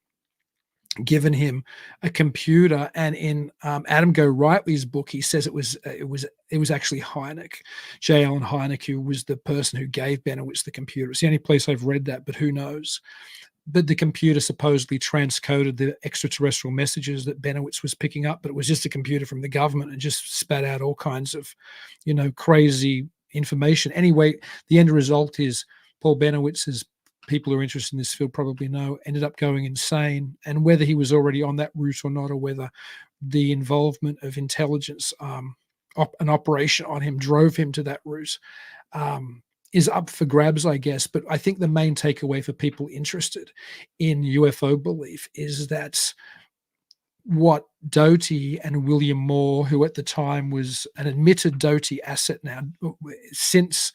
given him a computer. And in Adam Go Rightly's book, he says it was actually Hynek, J. Allen Hynek, who was the person who gave Benowitz the computer. It's the only place I've read that, but who knows? But the computer supposedly transcoded the extraterrestrial messages that Benowitz was picking up, but it was just a computer from the government and just spat out all kinds of, crazy information. Anyway, the end result is Paul Benowitz, as people who are interested in this field probably know, ended up going insane. And whether he was already on that route or not, or whether the involvement of intelligence, an operation on him drove him to that route, is up for grabs, I guess. But I think the main takeaway for people interested in UFO belief is that what Doty and William Moore, who at the time was an admitted Doty asset now, since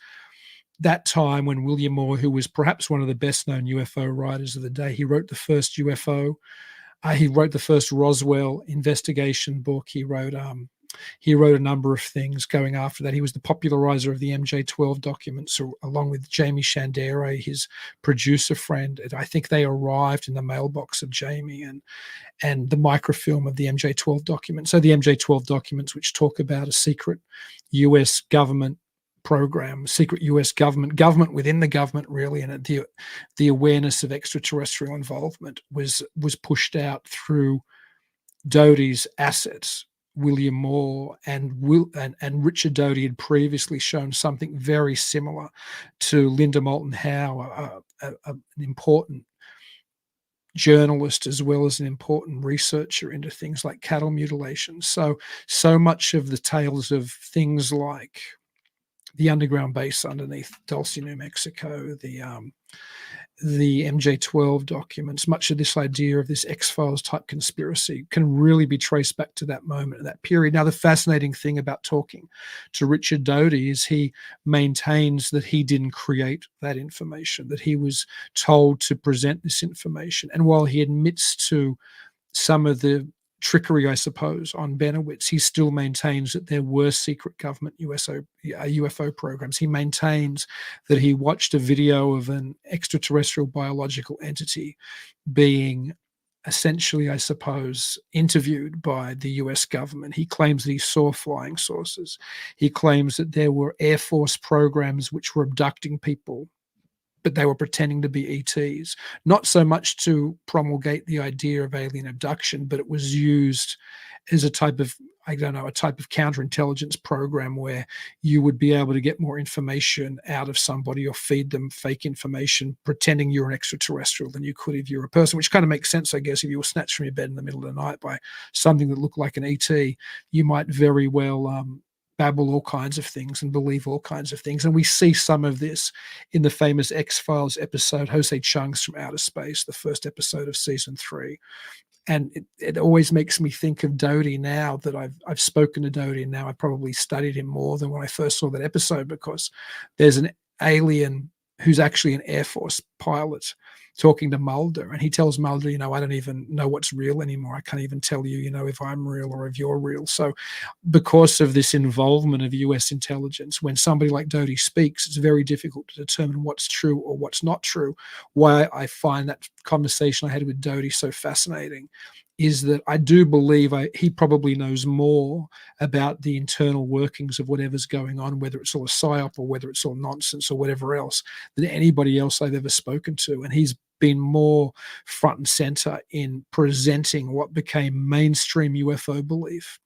that time when William Moore, who was perhaps one of the best known UFO writers of the day, he wrote the first UFO, he wrote the first Roswell investigation book, he wrote a number of things going after that. He was the popularizer of the MJ-12 documents, along with Jamie Chandera, his producer friend. I think they arrived in the mailbox of Jamie, and the microfilm of the MJ-12 documents. So the MJ-12 documents, which talk about a secret US government program, secret US government within the government, really, and the awareness of extraterrestrial involvement was pushed out through Doty's assets. William Moore and Richard Doty had previously shown something very similar to Linda Moulton Howe, an important journalist as well as an important researcher into things like cattle mutilation. So much of the tales of things like the underground base underneath Dulce, New Mexico, the MJ-12 documents, much of this idea of this X-Files type conspiracy can really be traced back to that moment, that period. Now, the fascinating thing about talking to Richard Doty is he maintains that he didn't create that information, that he was told to present this information. And while he admits to some of the trickery, I suppose, on Benowitz, he still maintains that there were secret government UFO programs. He maintains that he watched a video of an extraterrestrial biological entity being essentially, I suppose, interviewed by the US government. He claims that he saw flying saucers. He claims that there were Air Force programs which were abducting people but they were pretending to be ETs, not so much to promulgate the idea of alien abduction, but it was used as a type of, I don't know, a type of counterintelligence program where you would be able to get more information out of somebody or feed them fake information, pretending you're an extraterrestrial than you could if you're a person, which kind of makes sense, I guess. If you were snatched from your bed in the middle of the night by something that looked like an ET, you might very well babble all kinds of things and believe all kinds of things. And we see some of this in the famous X-Files episode, Jose Chung's From Outer Space, the first episode of season 3. And it always makes me think of Dodie now that I've spoken to Dodie, and now I probably studied him more than when I first saw that episode, because there's an alien who's actually an Air Force pilot talking to Mulder, and he tells Mulder, I don't even know what's real anymore. I can't even tell you, if I'm real or if you're real. So because of this involvement of US intelligence, when somebody like Dodie speaks, it's very difficult to determine what's true or what's not true. Why I find that conversation I had with Dodie so fascinating is that I do believe he probably knows more about the internal workings of whatever's going on, whether it's all a psyop or whether it's all nonsense or whatever else, than anybody else I've ever spoken to. And he's been more front and center in presenting what became mainstream UFO belief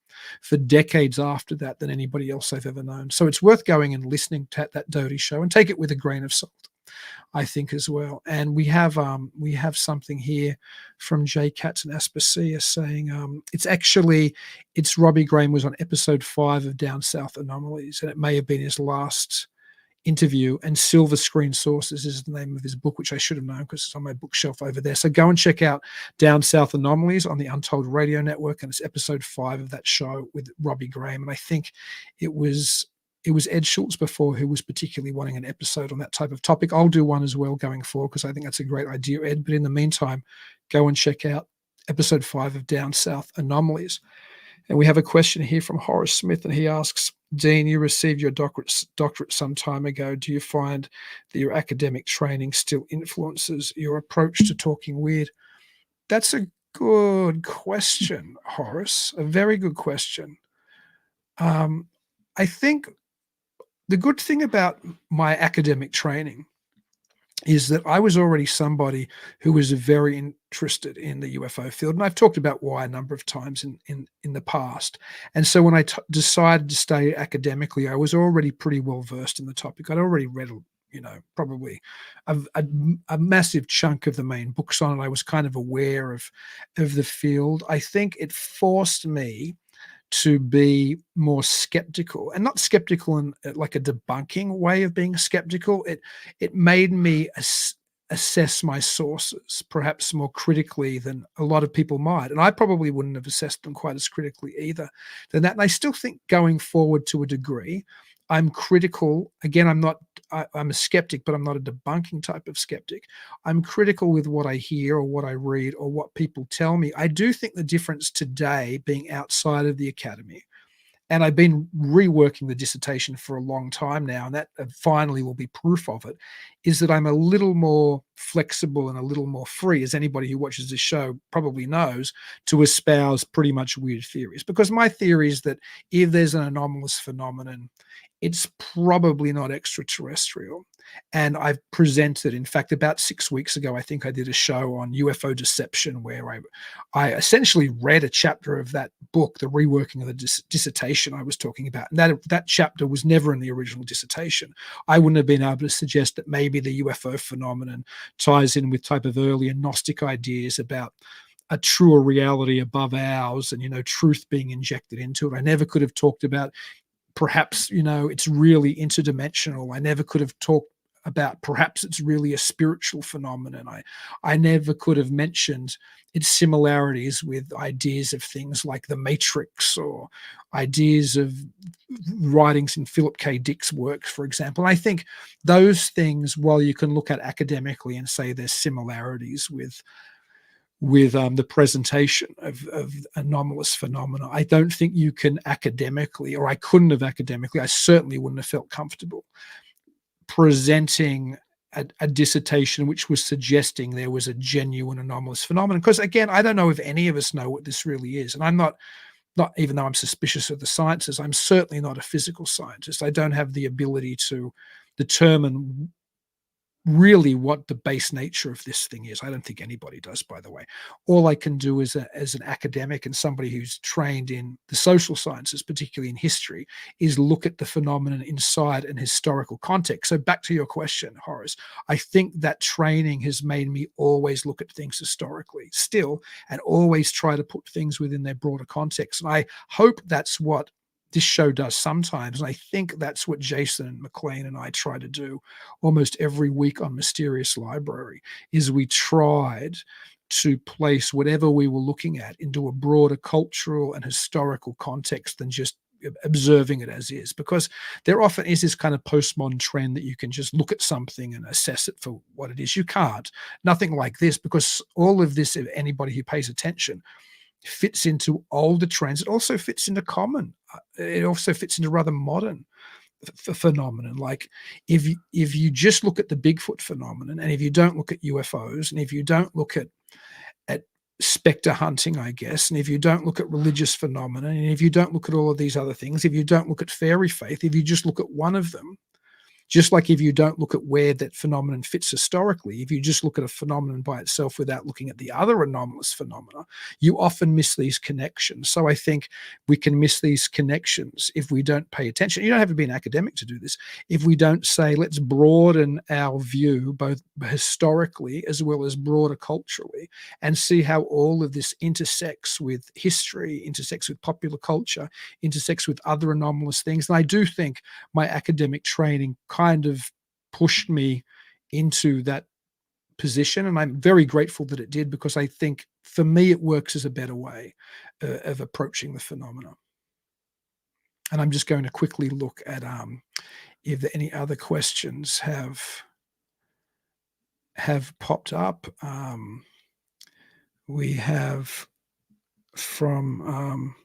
for decades after that than anybody else I've ever known. So it's worth going and listening to that Dodie show, and take it with a grain of salt, I think, as well. And we have something here from J. Katz and Aspasia saying it's Robbie Graham was on episode 5 of Down South Anomalies, and it may have been his last interview, and Silver Screen Sources is the name of his book, which I should have known because it's on my bookshelf over there. So go and check out Down South Anomalies on the Untold Radio Network, and it's episode 5 of that show with Robbie Graham. And I think it was Ed Schultz before who was particularly wanting an episode on that type of topic. I'll do one as well going forward because I think that's a great idea, Ed. But in the meantime, go and check out episode 5 of Down South Anomalies. And we have a question here from Horace Smith, and he asks, Dean, you received your doctorate some time ago. Do you find that your academic training still influences your approach to talking weird? That's a good question, Horace. A very good question. I think the good thing about my academic training is that I was already somebody who was very interested in the UFO field. And I've talked about why a number of times in the past. And so when I decided to stay academically, I was already pretty well versed in the topic. I'd already read, probably a massive chunk of the main books on it. I was kind of aware of the field. I think it forced me to be more skeptical, and not skeptical in like a debunking way of being skeptical. It made me assess my sources perhaps more critically than a lot of people might. And I probably wouldn't have assessed them quite as critically either than that. And I still think going forward to a degree, I'm critical. Again, I'm a skeptic, but I'm not a debunking type of skeptic. I'm critical with what I hear or what I read or what people tell me. I do think the difference today, being outside of the academy, and I've been reworking the dissertation for a long time now, and that finally will be proof of it, is that I'm a little more flexible and a little more free, as anybody who watches this show probably knows, to espouse pretty much weird theories. Because my theory is that if there's an anomalous phenomenon, it's probably not extraterrestrial. And I've presented, in fact, about 6 weeks ago, I think I did a show on UFO deception where I essentially read a chapter of that book, the reworking of the dissertation I was talking about. And that chapter was never in the original dissertation. I wouldn't have been able to suggest that maybe the UFO phenomenon ties in with type of earlier Gnostic ideas about a truer reality above ours and, truth being injected into it. I never could have talked about perhaps, it's really interdimensional. I never could have talked about perhaps it's really a spiritual phenomenon. I never could have mentioned its similarities with ideas of things like the Matrix or ideas of writings in Philip K. Dick's works, for example. And I think those things, while you can look at academically and say there's similarities with the presentation of anomalous phenomena, I don't think you can academically, or I couldn't have academically, I certainly wouldn't have felt comfortable presenting a dissertation which was suggesting there was a genuine anomalous phenomenon. Because again, I don't know if any of us know what this really is. And I'm not even though I'm suspicious of the sciences, I'm certainly not a physical scientist. I don't have the ability to determine really what the base nature of this thing is. I don't think anybody does, by the way. All I can do as an academic and somebody who's trained in the social sciences, particularly in history, is look at the phenomenon inside an historical context. So back to your question, Horace, I think that training has made me always look at things historically still, and always try to put things within their broader context. And I hope that's what this show does sometimes. And I think that's what Jason and McLean and I try to do almost every week on Mysterious Library, is we tried to place whatever we were looking at into a broader cultural and historical context than just observing it as is, because there often is this kind of postmodern trend that you can just look at something and assess it for what it is. You can't. Nothing like this, because all of this, if anybody who pays attention, fits into older trends. It also fits into common. It also fits into rather modern phenomenon. Like if you just look at the Bigfoot phenomenon, and if you don't look at UFOs, and if you don't look at spectre hunting, I guess, and if you don't look at religious phenomena, and if you don't look at all of these other things, if you don't look at fairy faith, if you just look at one of them, just like if you don't look at where that phenomenon fits historically, if you just look at a phenomenon by itself without looking at the other anomalous phenomena, you often miss these connections. So I think we can miss these connections if we don't pay attention. You don't have to be an academic to do this. If we don't say, let's broaden our view, both historically as well as broader culturally, and see how all of this intersects with history, intersects with popular culture, intersects with other anomalous things. And I do think my academic training kind of pushed me into that position, and I'm very grateful that it did, because I think for me it works as a better way of approaching the phenomena. And I'm just going to quickly look at if any other questions have popped up. We have from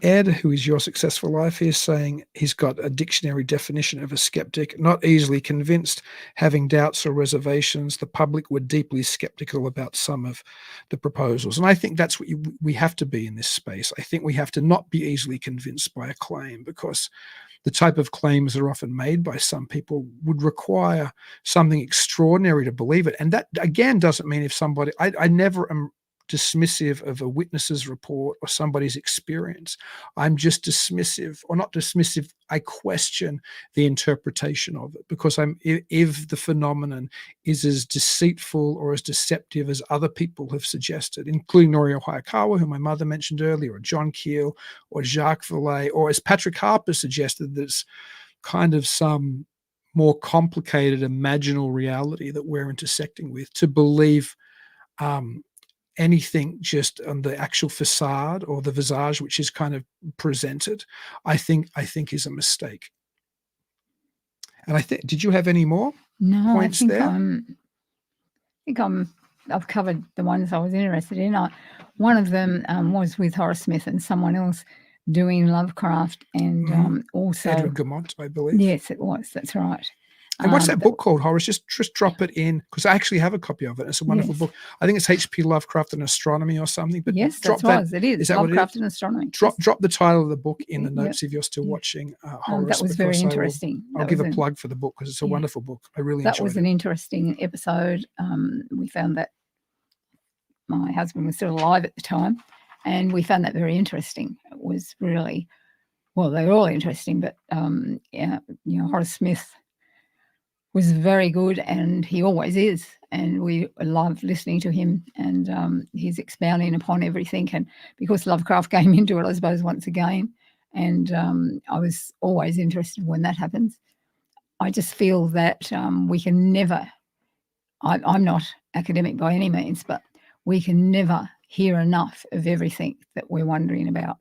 Ed, who is Your Successful Life, is saying he's got a dictionary definition of a skeptic: not easily convinced, having doubts or reservations. The public were deeply skeptical about some of the proposals. And I think that's what we have to be in this space. I think we have to not be easily convinced by a claim, because the type of claims that are often made by some people would require something extraordinary to believe it. And that, again, doesn't mean if somebody, I never am dismissive of a witness's report or somebody's experience. I'm just dismissive, or not dismissive, I question the interpretation of it, because if the phenomenon is as deceitful or as deceptive as other people have suggested, including Norio Hayakawa, who my mother mentioned earlier, or John Keel, or Jacques Vallée, or as Patrick Harper suggested, there's kind of some more complicated imaginal reality that we're intersecting with, to believe anything just on the actual facade or the visage which is kind of presented, I think is a mistake. And I think, did you have any more points there? I've covered the ones I was interested in. One of them was with Horace Smith and someone else doing Lovecraft, and also Edward Guimont, I believe. Yes, it was. That's right. And what's that book called, Horace? Just drop it in, because I actually have a copy of it. It's a wonderful book. I think it's H.P. Lovecraft and Astronomy or something. But yes, that's right. It is. Is that Lovecraft what it is? and Astronomy. Drop the title of the book in the notes if you're still watching, Horace. That was very interesting. I'll give a plug for the book, because it's a wonderful book. I really enjoyed it. That was an interesting episode. We found that my husband was still alive at the time, and we found that very interesting. It was really, well, they were all interesting, but Horace Smith was very good, and he always is, and we love listening to him, and he's expounding upon everything. And because Lovecraft came into it, I suppose, once again, and I was always interested when that happens. I just feel that we can never, I'm not academic by any means, but we can never hear enough of everything that we're wondering about.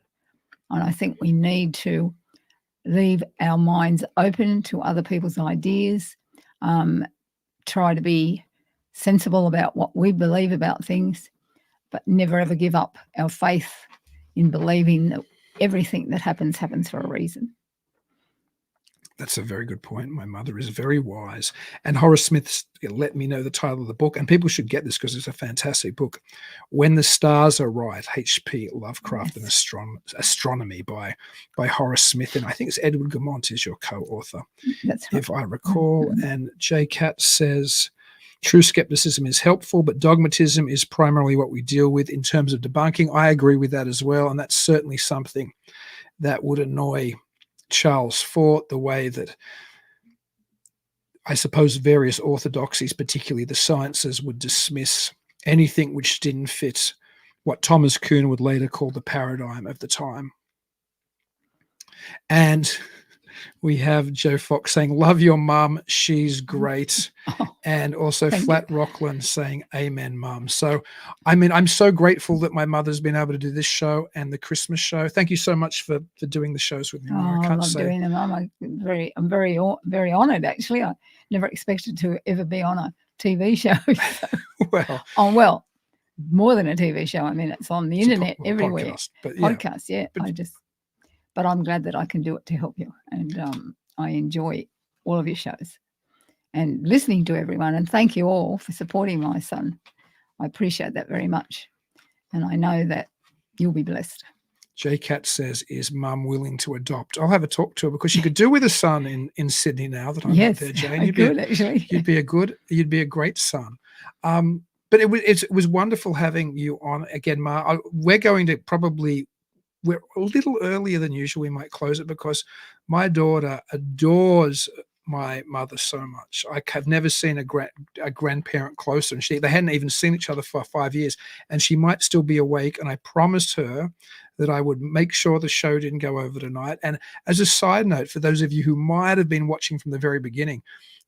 And I think we need to leave our minds open to other people's ideas, try to be sensible about what we believe about things, but never ever give up our faith in believing that everything that happens for a reason. That's a very good point. My mother is very wise. And Horace Smith let me know the title of the book, and people should get this because it's a fantastic book. When the Stars Are Right, H.P. Lovecraft and Astronomy by Horace Smith. And I think it's Edward Guimont is your co-author, That's right. if I recall. And J. Cat says, true skepticism is helpful, but dogmatism is primarily what we deal with in terms of debunking. I agree with that as well. And that's certainly something that would annoy Charles Fort, the way that I suppose various orthodoxies, particularly the sciences, would dismiss anything which didn't fit what Thomas Kuhn would later call the paradigm of the time. And we have Joe Fox saying, love your mum, she's great. And also Flat Rockland saying, amen, mum. So, I mean, I'm so grateful that my mother's been able to do this show and the Christmas show. Thank you so much for doing the shows with me. I love doing them, Mum. I'm very honoured, actually. I never expected to ever be on a TV show. So. Well, more than a TV show. I mean, it's on the internet everywhere. Podcast, yeah. But I'm glad that I can do it to help you. And I enjoy all of your shows and listening to everyone. And thank you all for supporting my son. I appreciate that very much. And I know that you'll be blessed. J. Cat says, is mum willing to adopt? I'll have a talk to her because she could do with a son in Sydney now that I'm not there, Jane. You'd be a great son. But it was wonderful having you on again, Ma. We're going to we're a little earlier than usual. We might close it because my daughter adores my mother so much. I have never seen a grandparent closer, and they hadn't even seen each other for 5 years, and she might still be awake. And I promised her that I would make sure the show didn't go over tonight. And as a side note, for those of you who might have been watching from the very beginning,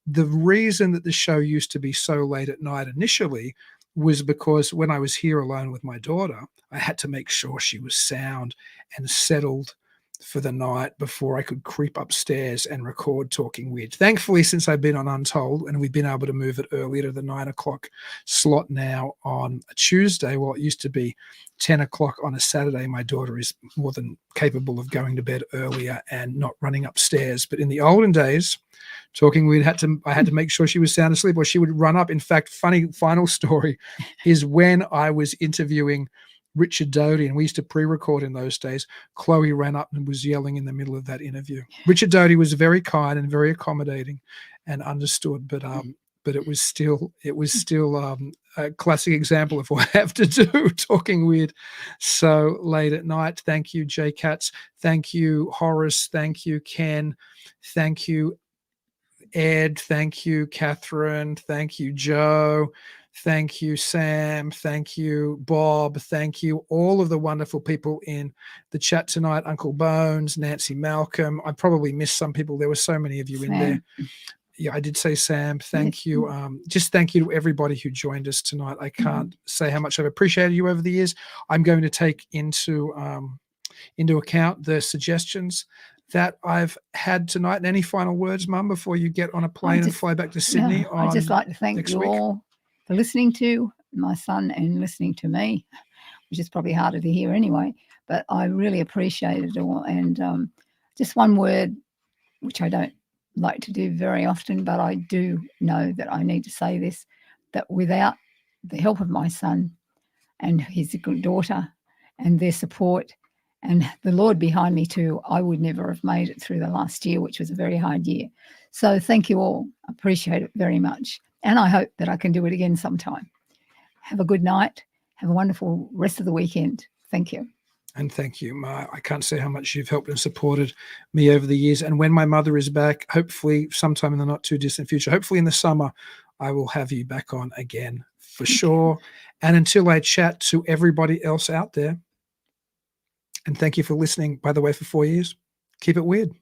the reason that the show used to be so late at night initially was because when I was here alone with my daughter, I had to make sure she was sound and settled for the night before I could creep upstairs and record Talking Weird. Thankfully, since I've been on Untold and we've been able to move it earlier to the 9 o'clock slot now on a Tuesday, while it used to be 10 o'clock on a Saturday, my daughter is more than capable of going to bed earlier and not running upstairs. But in the olden days, Talking Weird, I had to make sure she was sound asleep or she would run up. In fact, funny final story is when I was interviewing Richard Doty, and we used to pre-record in those days, Chloe ran up and was yelling in the middle of that interview. Richard Doty was very kind and very accommodating and understood, but it was still a classic example of what I have to do Talking Weird so late at night. Thank you, J. Katz. Thank you, Horace. Thank you, Ken. Thank you, Ed. Thank you, Catherine. Thank you, Joe. Thank you, Sam. Thank you, Bob. Thank you, all of the wonderful people in the chat tonight. Uncle Bones, Nancy Malcolm. I probably missed some people. There were so many of you in there. Yeah, I did say Sam. Thank you. Just thank you to everybody who joined us tonight. I can't say how much I've appreciated you over the years. I'm going to take into account the suggestions that I've had tonight. And any final words, Mum, before you get on a plane and fly back to Sydney? I'd just like to thank you all for listening to my son and listening to me, which is probably harder to hear anyway, but I really appreciate it all. And just one word, which I don't like to do very often, but I do know that I need to say this, that without the help of my son and his good daughter and their support and the Lord behind me too, I would never have made it through the last year, which was a very hard year. So thank you all. I appreciate it very much. And I hope that I can do it again sometime. Have a good night. Have a wonderful rest of the weekend. Thank you. And thank you, Ma. I can't say how much you've helped and supported me over the years. And when my mother is back, hopefully sometime in the not too distant future, hopefully in the summer, I will have you back on again for sure. And until I chat to everybody else out there, and thank you for listening, by the way, for 4 years, keep it weird.